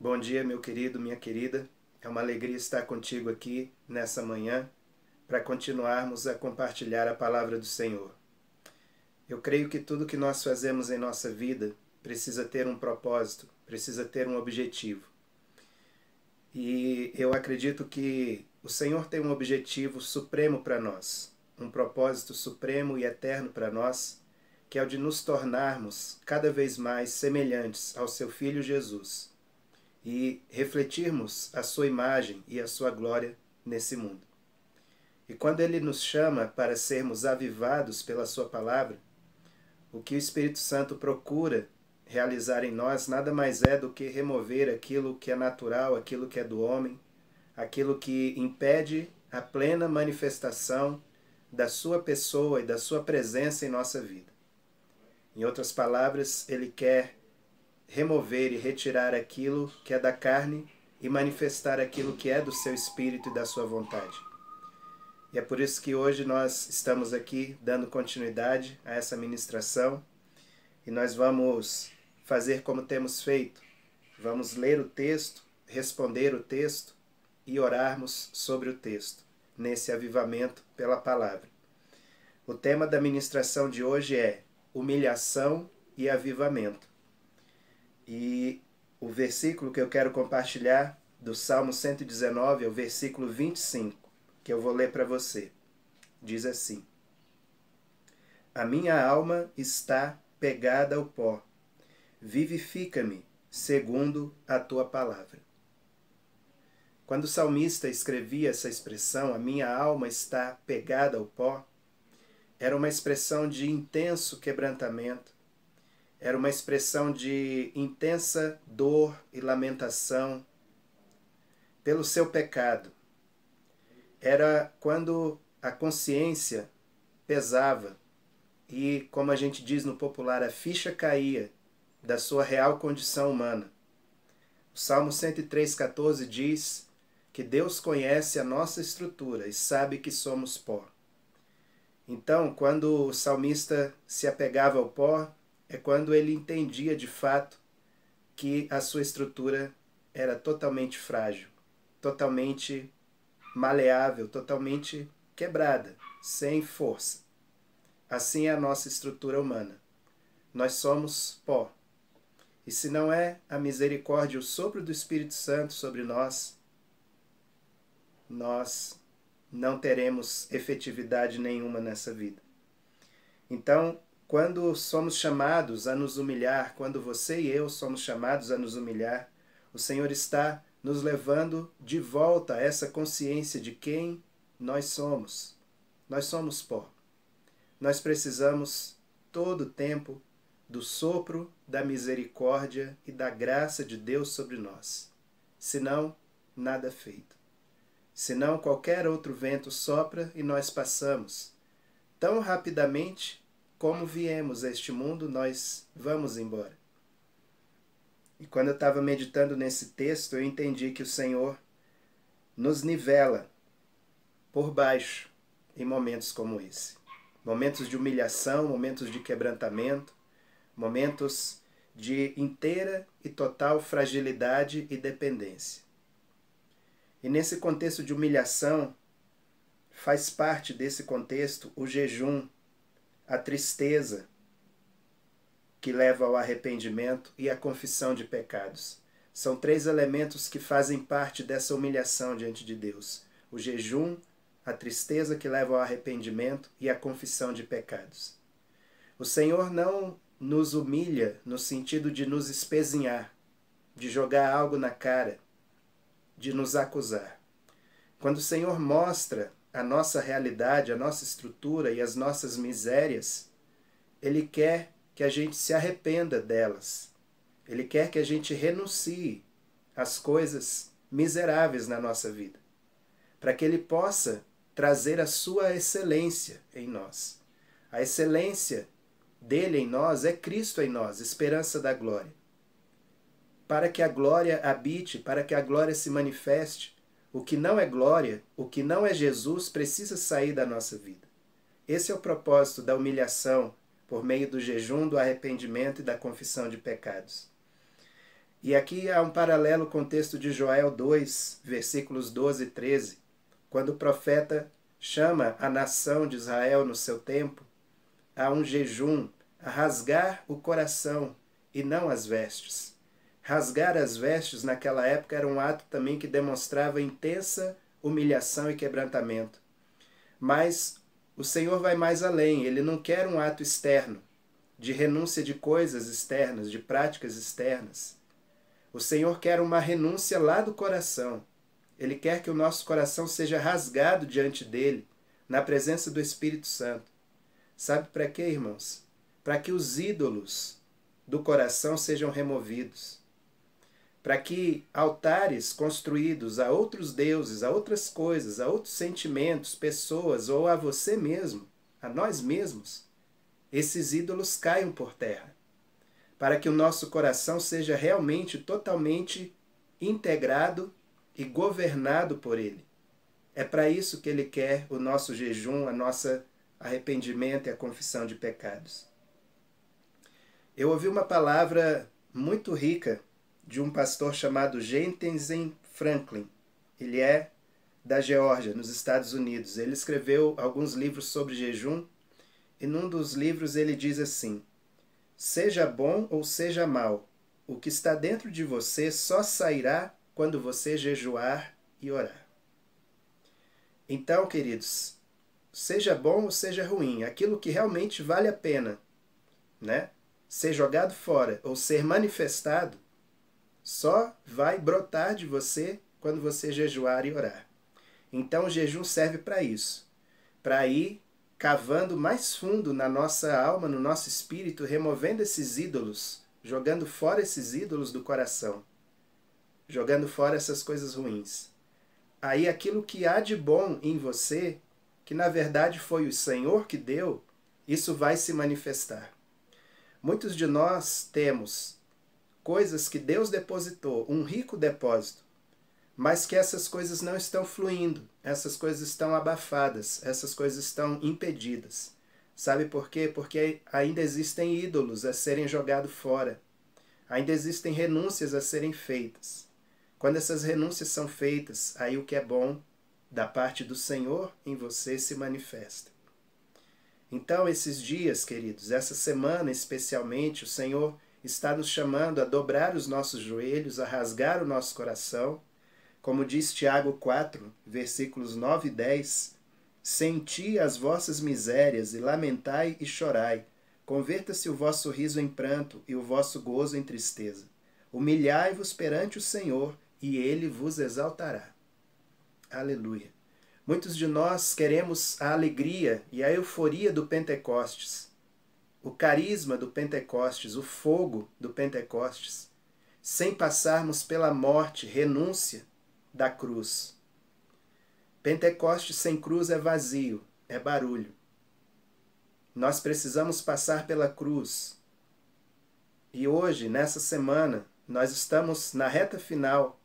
Bom dia, meu querido, minha querida. É uma alegria estar contigo aqui nessa manhã para continuarmos a compartilhar a palavra do Senhor. Eu creio que tudo que nós fazemos em nossa vida precisa ter um propósito, precisa ter um objetivo. E eu acredito que o Senhor tem um objetivo supremo para nós, um propósito supremo e eterno para nós, que é o de nos tornarmos cada vez mais semelhantes ao seu Filho Jesus e refletirmos a sua imagem e a sua glória nesse mundo. E quando ele nos chama para sermos avivados pela sua palavra, o que o Espírito Santo procura realizar em nós nada mais é do que remover aquilo que é natural, aquilo que é do homem, aquilo que impede a plena manifestação da sua pessoa e da sua presença em nossa vida. Em outras palavras, ele quer remover e retirar aquilo que é da carne e manifestar aquilo que é do seu espírito e da sua vontade. E é por isso que hoje nós estamos aqui dando continuidade a essa ministração e nós vamos fazer como temos feito. Vamos ler o texto, responder o texto e orarmos sobre o texto, nesse avivamento pela palavra. O tema da ministração de hoje é humilhação e avivamento. E o versículo que eu quero compartilhar do Salmo 119 é o versículo 25, que eu vou ler para você. Diz assim: A minha alma está pegada ao pó, vivifica-me segundo a tua palavra. Quando o salmista escrevia essa expressão, a minha alma está pegada ao pó, era uma expressão de intenso quebrantamento, era uma expressão de intensa dor e lamentação pelo seu pecado. Era quando a consciência pesava e, como a gente diz no popular, a ficha caía da sua real condição humana. O Salmo 103,14 diz que Deus conhece a nossa estrutura e sabe que somos pó. Então, quando o salmista se apegava ao pó, é quando ele entendia de fato que a sua estrutura era totalmente frágil, totalmente maleável, totalmente quebrada, sem força. Assim é a nossa estrutura humana. Nós somos pó. E se não é a misericórdia, o sopro do Espírito Santo sobre nós, nós não teremos efetividade nenhuma nessa vida. Então, quando somos chamados a nos humilhar, quando você e eu somos chamados a nos humilhar, o Senhor está nos levando de volta a essa consciência de quem nós somos. Nós somos pó. Nós precisamos todo o tempo do sopro da misericórdia e da graça de Deus sobre nós. Senão, nada é feito. Senão, qualquer outro vento sopra e nós passamos. Tão rapidamente como viemos a este mundo, nós vamos embora. E quando eu estava meditando nesse texto, eu entendi que o Senhor nos nivela por baixo em momentos como esse. Momentos de humilhação, momentos de quebrantamento, momentos de inteira e total fragilidade e dependência. E nesse contexto de humilhação, faz parte desse contexto o jejum, a tristeza que leva ao arrependimento e à confissão de pecados. São três elementos que fazem parte dessa humilhação diante de Deus: o jejum, a tristeza que leva ao arrependimento e à confissão de pecados. O Senhor não nos humilha no sentido de nos espezinhar, de jogar algo na cara, de nos acusar. Quando o Senhor mostra a nossa realidade, a nossa estrutura e as nossas misérias, Ele quer que a gente se arrependa delas. Ele quer que a gente renuncie às coisas miseráveis na nossa vida, para que Ele possa trazer a sua excelência em nós. A excelência dele em nós é Cristo em nós, esperança da glória. Para que a glória habite, para que a glória se manifeste, o que não é glória, o que não é Jesus, precisa sair da nossa vida. Esse é o propósito da humilhação por meio do jejum, do arrependimento e da confissão de pecados. E aqui há um paralelo com o texto de Joel 2, versículos 12 e 13, quando o profeta chama a nação de Israel no seu tempo a um jejum, a rasgar o coração e não as vestes. Rasgar as vestes naquela época era um ato também que demonstrava intensa humilhação e quebrantamento. Mas o Senhor vai mais além, ele não quer um ato externo, de renúncia de coisas externas, de práticas externas. O Senhor quer uma renúncia lá do coração. Ele quer que o nosso coração seja rasgado diante dele, na presença do Espírito Santo. Sabe para quê, irmãos? Para que os ídolos do coração sejam removidos. Para que altares construídos a outros deuses, a outras coisas, a outros sentimentos, pessoas ou a você mesmo, a nós mesmos, esses ídolos caiam por terra. Para que o nosso coração seja realmente, totalmente integrado e governado por ele. É para isso que ele quer o nosso jejum, a nossa arrependimento e a confissão de pecados. Eu ouvi uma palavra muito rica de um pastor chamado Jensen Franklin. Ele é da Geórgia, nos Estados Unidos. Ele escreveu alguns livros sobre jejum e num dos livros ele diz assim: seja bom ou seja mal, o que está dentro de você só sairá quando você jejuar e orar. Então, queridos, seja bom ou seja ruim, aquilo que realmente vale a pena, né, ser jogado fora ou ser manifestado, só vai brotar de você quando você jejuar e orar. Então o jejum serve para isso, para ir cavando mais fundo na nossa alma, no nosso espírito, removendo esses ídolos, jogando fora esses ídolos do coração, jogando fora essas coisas ruins. Aí aquilo que há de bom em você, que na verdade foi o Senhor que deu, isso vai se manifestar. Muitos de nós temos coisas que Deus depositou, um rico depósito, mas que essas coisas não estão fluindo, essas coisas estão abafadas, essas coisas estão impedidas. Sabe por quê? Porque ainda existem ídolos a serem jogados fora, ainda existem renúncias a serem feitas. Quando essas renúncias são feitas, aí o que é bom da parte do Senhor em você se manifesta. Então, esses dias, queridos, essa semana especialmente, o Senhor está nos chamando a dobrar os nossos joelhos, a rasgar o nosso coração. Como diz Tiago 4, versículos 9 e 10, senti as vossas misérias e lamentai e chorai. Converta-se o vosso riso em pranto e o vosso gozo em tristeza. Humilhai-vos perante o Senhor e ele vos exaltará. Aleluia. Muitos de nós queremos a alegria e a euforia do Pentecostes, o carisma do Pentecostes, o fogo do Pentecostes, sem passarmos pela morte, renúncia da cruz. Pentecostes sem cruz é vazio, é barulho. Nós precisamos passar pela cruz. E hoje, nessa semana, nós estamos na reta final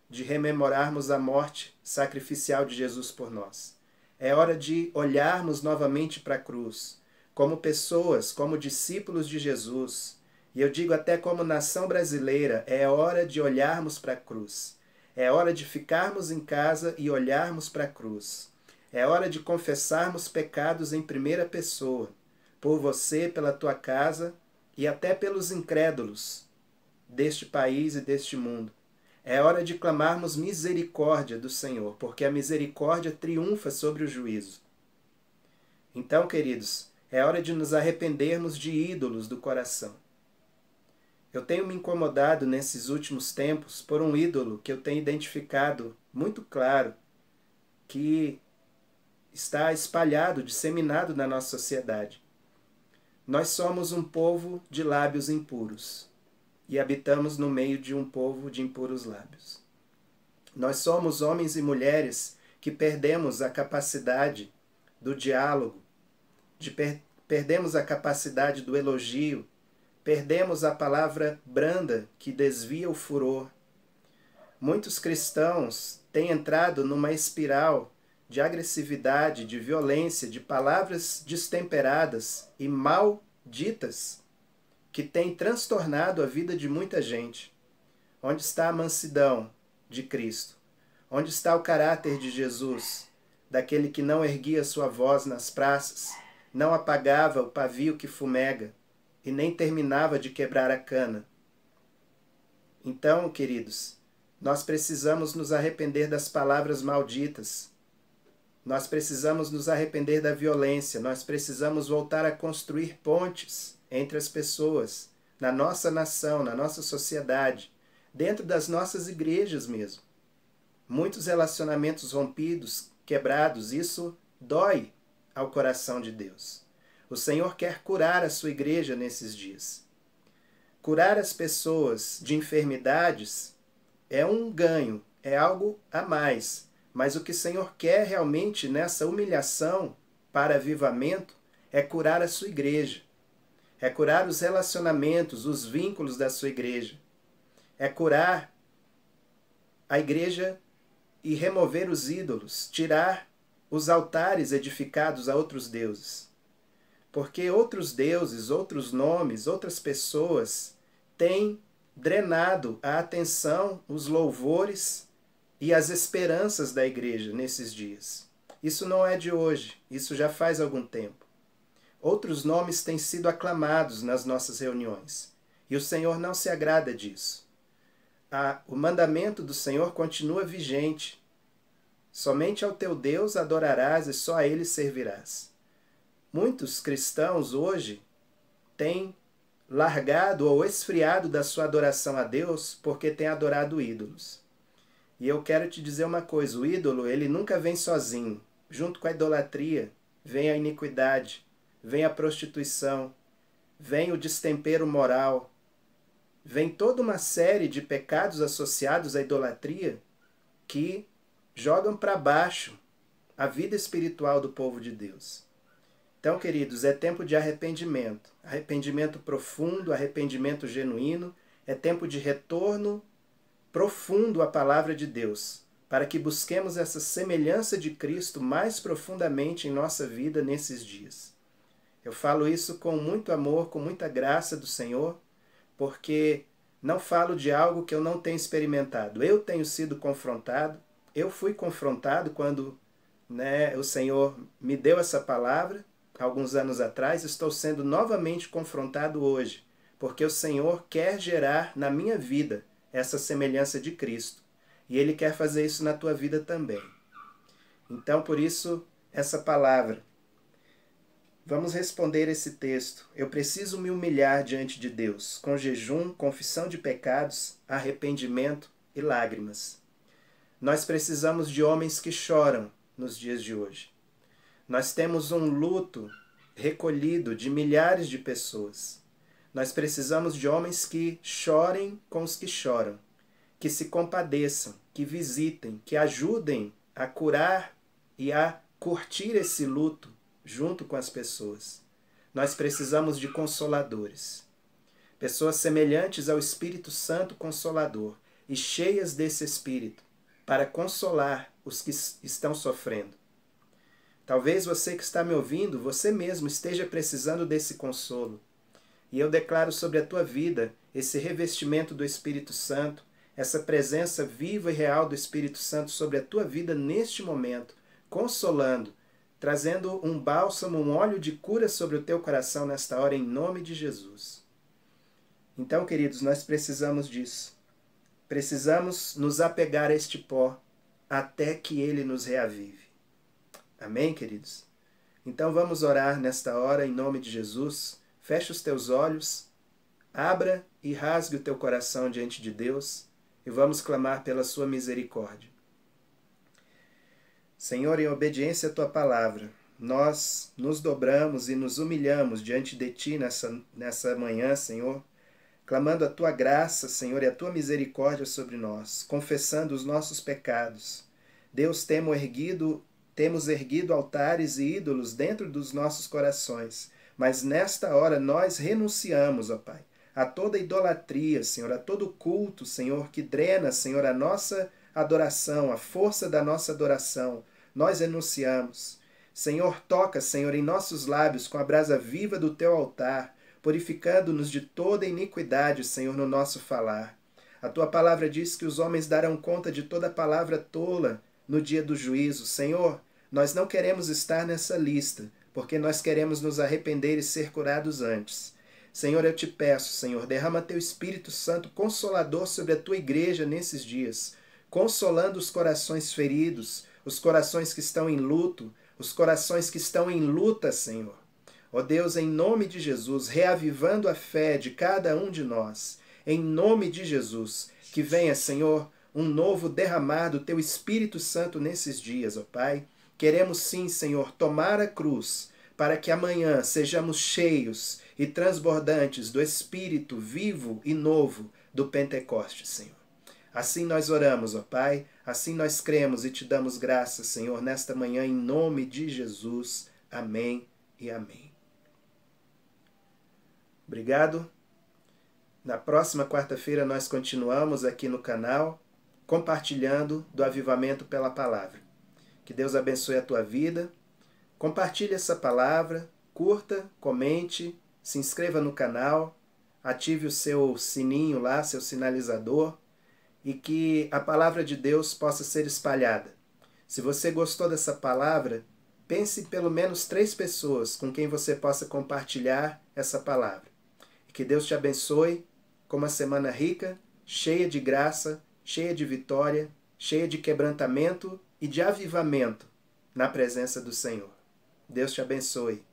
de rememorarmos a morte sacrificial de Jesus por nós. É hora de olharmos novamente para a cruz, como pessoas, como discípulos de Jesus. E eu digo até como nação brasileira, é hora de olharmos para a cruz. É hora de ficarmos em casa e olharmos para a cruz. É hora de confessarmos pecados em primeira pessoa, por você, pela tua casa e até pelos incrédulos deste país e deste mundo. É hora de clamarmos misericórdia do Senhor, porque a misericórdia triunfa sobre o juízo. Então, queridos, é hora de nos arrependermos de ídolos do coração. Eu tenho me incomodado nesses últimos tempos por um ídolo que eu tenho identificado muito claro, que está espalhado, disseminado na nossa sociedade. Nós somos um povo de lábios impuros e habitamos no meio de um povo de impuros lábios. Nós somos homens e mulheres que perdemos a capacidade do diálogo, perdemos a capacidade do elogio, perdemos a palavra branda que desvia o furor. Muitos cristãos têm entrado numa espiral de agressividade, de violência, de palavras destemperadas e mal ditas, que tem transtornado a vida de muita gente. Onde está a mansidão de Cristo? Onde está o caráter de Jesus, daquele que não erguia sua voz nas praças, não apagava o pavio que fumega e nem terminava de quebrar a cana? Então, queridos, nós precisamos nos arrepender das palavras malditas. Nós precisamos nos arrepender da violência. Nós precisamos voltar a construir pontes entre as pessoas, na nossa nação, na nossa sociedade, dentro das nossas igrejas mesmo. Muitos relacionamentos rompidos, quebrados, isso dói ao coração de Deus. O Senhor quer curar a sua igreja nesses dias. Curar as pessoas de enfermidades é um ganho, é algo a mais. Mas o que o Senhor quer realmente nessa humilhação para avivamento é curar a sua igreja. É curar os relacionamentos, os vínculos da sua igreja. É curar a igreja e remover os ídolos, tirar os altares edificados a outros deuses. Porque outros deuses, outros nomes, outras pessoas têm drenado a atenção, os louvores e as esperanças da igreja nesses dias. Isso não é de hoje, isso já faz algum tempo. Outros nomes têm sido aclamados nas nossas reuniões, e o Senhor não se agrada disso. O mandamento do Senhor continua vigente. Somente ao teu Deus adorarás e só a Ele servirás. Muitos cristãos hoje têm largado ou esfriado da sua adoração a Deus porque têm adorado ídolos. E eu quero te dizer uma coisa, o ídolo, ele nunca vem sozinho. Junto com a idolatria, vem a iniquidade, vem a prostituição, vem o destempero moral, vem toda uma série de pecados associados à idolatria que jogam para baixo a vida espiritual do povo de Deus. Então, queridos, é tempo de arrependimento. Arrependimento profundo, arrependimento genuíno, é tempo de retorno profundo à palavra de Deus, para que busquemos essa semelhança de Cristo mais profundamente em nossa vida nesses dias. Eu falo isso com muito amor, com muita graça do Senhor, porque não falo de algo que eu não tenho experimentado. Eu tenho sido confrontado, eu fui confrontado quando o Senhor me deu essa palavra, alguns anos atrás, estou sendo novamente confrontado hoje, porque o Senhor quer gerar na minha vida essa semelhança de Cristo. E Ele quer fazer isso na tua vida também. Então, por isso, essa palavra. Vamos responder esse texto. Eu preciso me humilhar diante de Deus, com jejum, confissão de pecados, arrependimento e lágrimas. Nós precisamos de homens que choram nos dias de hoje. Nós temos um luto recolhido de milhares de pessoas. Nós precisamos de homens que chorem com os que choram, que se compadeçam, que visitem, que ajudem a curar e a curtir esse luto junto com as pessoas. Nós precisamos de consoladores, pessoas semelhantes ao Espírito Santo Consolador e cheias desse Espírito para consolar os que estão sofrendo. Talvez você que está me ouvindo, você mesmo esteja precisando desse consolo. E eu declaro sobre a tua vida esse revestimento do Espírito Santo, essa presença viva e real do Espírito Santo sobre a tua vida neste momento, consolando, trazendo um bálsamo, um óleo de cura sobre o teu coração nesta hora, em nome de Jesus. Então, queridos, nós precisamos disso. Precisamos nos apegar a este pó até que ele nos reavive. Amém, queridos? Então vamos orar nesta hora em nome de Jesus. Feche os teus olhos, abra e rasgue o teu coração diante de Deus e vamos clamar pela sua misericórdia. Senhor, em obediência à tua palavra, nós nos dobramos e nos humilhamos diante de ti nessa manhã, Senhor, clamando a tua graça, Senhor, e a tua misericórdia sobre nós, confessando os nossos pecados. Deus, temos erguido altares e ídolos dentro dos nossos corações, mas nesta hora nós renunciamos, ó Pai, a toda idolatria, Senhor, a todo culto, Senhor, que drena, Senhor, a nossa adoração, a força da nossa adoração. Nós renunciamos. Senhor, toca, Senhor, em nossos lábios com a brasa viva do teu altar, purificando-nos de toda iniquidade, Senhor, no nosso falar. A tua palavra diz que os homens darão conta de toda palavra tola no dia do juízo. Senhor, nós não queremos estar nessa lista, porque nós queremos nos arrepender e ser curados antes. Senhor, eu te peço, Senhor, derrama teu Espírito Santo Consolador sobre a tua igreja nesses dias, consolando os corações feridos, os corações que estão em luto, os corações que estão em luta, Senhor. Ó Deus, em nome de Jesus, reavivando a fé de cada um de nós, em nome de Jesus, que venha, Senhor, um novo derramar do teu Espírito Santo nesses dias, ó Pai. Queremos sim, Senhor, tomar a cruz, para que amanhã sejamos cheios e transbordantes do Espírito vivo e novo do Pentecostes, Senhor. Assim nós oramos, ó Pai, assim nós cremos e te damos graças, Senhor, nesta manhã, em nome de Jesus. Amém e amém. Obrigado. Na próxima quarta-feira nós continuamos aqui no canal, compartilhando do avivamento pela palavra. Que Deus abençoe a tua vida. Compartilhe essa palavra, curta, comente, se inscreva no canal, ative o seu sininho lá, seu sinalizador, e que a palavra de Deus possa ser espalhada. Se você gostou dessa palavra, pense em pelo menos 3 pessoas com quem você possa compartilhar essa palavra. E que Deus te abençoe com uma semana rica, cheia de graça, cheia de vitória, cheia de quebrantamento e de avivamento na presença do Senhor. Deus te abençoe.